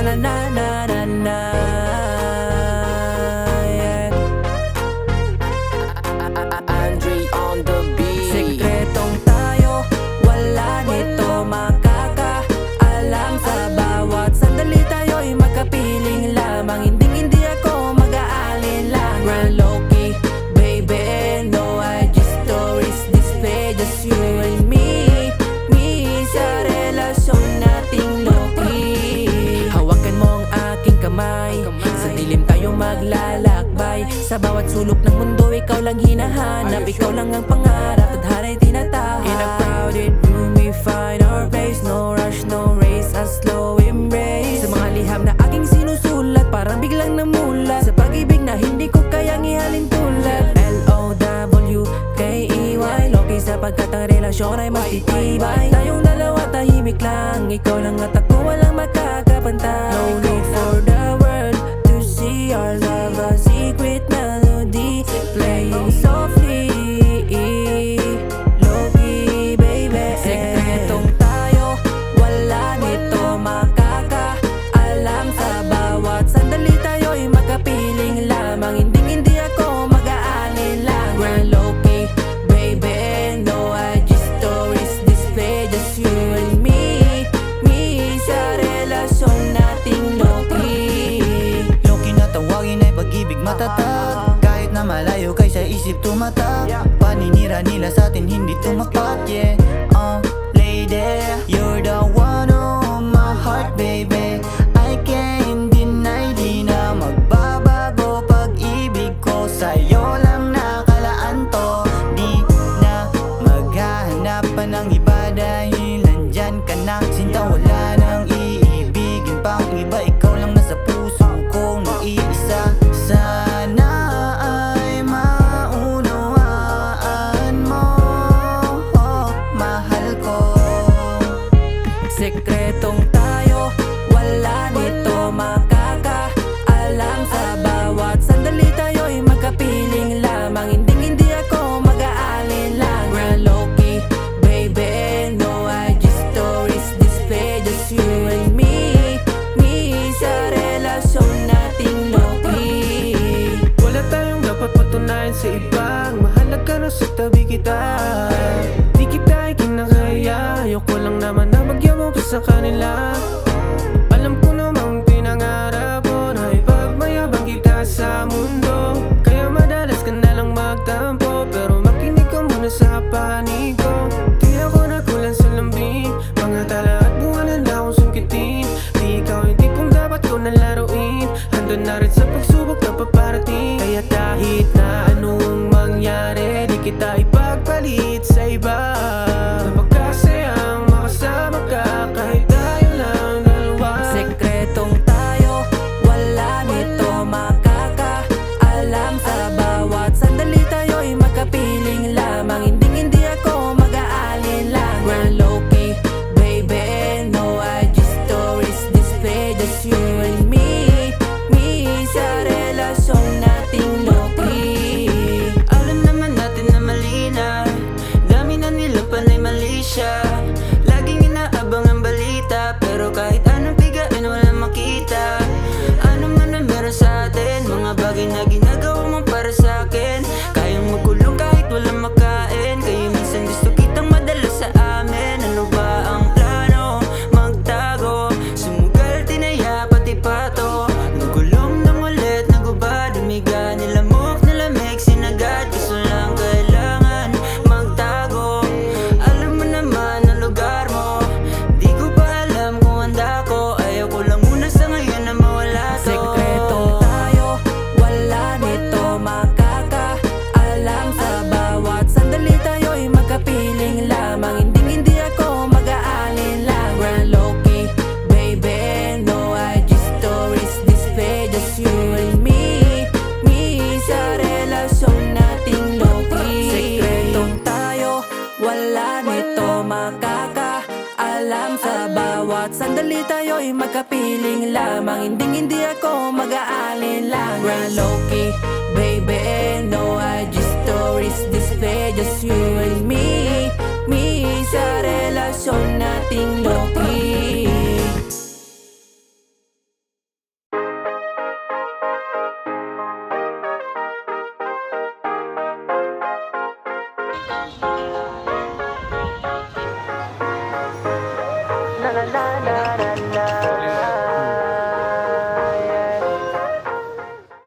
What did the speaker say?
na na na na na. Andre on the beat. Sekretong tayo, wala nito makakaalam. Sa bawat sandali tayo'y magkapiling lamang. Hindi ako mag-aalinlang. We're low-key, baby, no IG stories. Display just you and me sa relasyon nating low-key. Hawakan mo ang aking kamay, sa dilim tayo maglalakbay. Sa bawat sulok ng mundo, ikaw lang hinahanap. Ikaw lang ang pangarap, tadhana'y tinatahak. In a crowded room, we find our place. No rush, no race, a slow embrace. Sa mga liham na aking sinusulat, parang biglang namulat. Sa pag-ibig na hindi ko kayang ihalin tulad. LOWKEY, low-key sapagkat ang relasyon ay matitibay. Tayong dalawa tahimik lang, ikaw lang at ako walang makakapantay. No need for the world to see our love, a secret melody playing softly, low-key, baby. Sekretong tayo, wala nito makakaalam. Sa bawat sandali tayo'y magkapiling lamang. Hindi ako mag-aalinlang. We're low-key, baby, no IG stories. Display just you and me sa relasyon nating low-key. Low-key na tawagin ay pag-ibig matatag. Kahit na malayo kay sa isip tumatak. Paninira nila sa atin hindi tumapat, yeah. Lady, you're the one on my heart, baby. I can't deny, di na magbabago pag-ibig ko. Sa'yo lang nakalaan to, di na maghahanap pa ng iba. Dahil nandyan ka na, sinta wala nang iibigin pang iba. Ikaw lang nasa puso kong nag-iisa. Sana ay maunawaan mo, mahal ko. Sekretong tayo, wala nito makakaalam. Sa bawat sandali tayo'y magkapiling lamang. Hindi ako mag-aalinlang. We're low-key, baby, no IG stories. Display just you and me sa relasyon nating low-key. Wala tayong dapat patunayan sa ibang. Mahalaga na sa tabi kita. Di kita ikinakaya. Ayoko lang naman na bagyan mo pa sa kanila. Alam ko namang pinangarap mo na ipagmayabang kita sa mundo. Kaya madalas ka na lang magtampo, pero makinig ka muna sa panig ko. Di ako nagulan sa lambing, mga tala at buwan na lang akong sungkitin. Di ikaw hindi kung dapat ko nalaruin. Handa na rin sa pagsubok na paparating. Kaya kahit na anong mangyari, di kita ipagpalit sa iba. Napagkasayang makasama ka kahit tayo lang dalawa. Sekretong tayo, wala nito makakaalam. Sa bawat sandali tayo'y magkapiling lamang. Hindi ako mag-aalinlang. We're low-key, baby, no IG stories. Display just you and me sa relasyon nating low-key. Alam naman natin na mali na, dami na nilang panay mali siya. Laging inaabang ang balita, pero kahit anong pigain walang makita. Ano man ang meron sa atin, mga bagay na ginagawa mo para sa akin. Kayang magkulong kahit walang makain. Kaya minsan gusto kitang madala sa amin. Ano ba ang plano? Magtago, sumugal, tinaya, pati pato. Nagulong nang ulit, nagubad, umiga, nilamok, nalamig, sinagad. Gusto lang kailangan magtago. Alam mo naman ang lugar mo, di ko pa alam kung handa ko. Ayaw ko lang muna sa ngayon na mawala to. Sekretong tayo, wala nito makakaalam. Sa bawat sandali tayo'y magkapiling lamang. Hindi ako mag-aalinlang. We're low-key, baby, no IG stories. Display just you and me sa relasyon nating low-key. Sekretong tayo, wala nito makakaalam. Sa bawat sandali tayo'y magkapiling lamang. Hindi ako mag-aalinlang. We're low-key, baby, no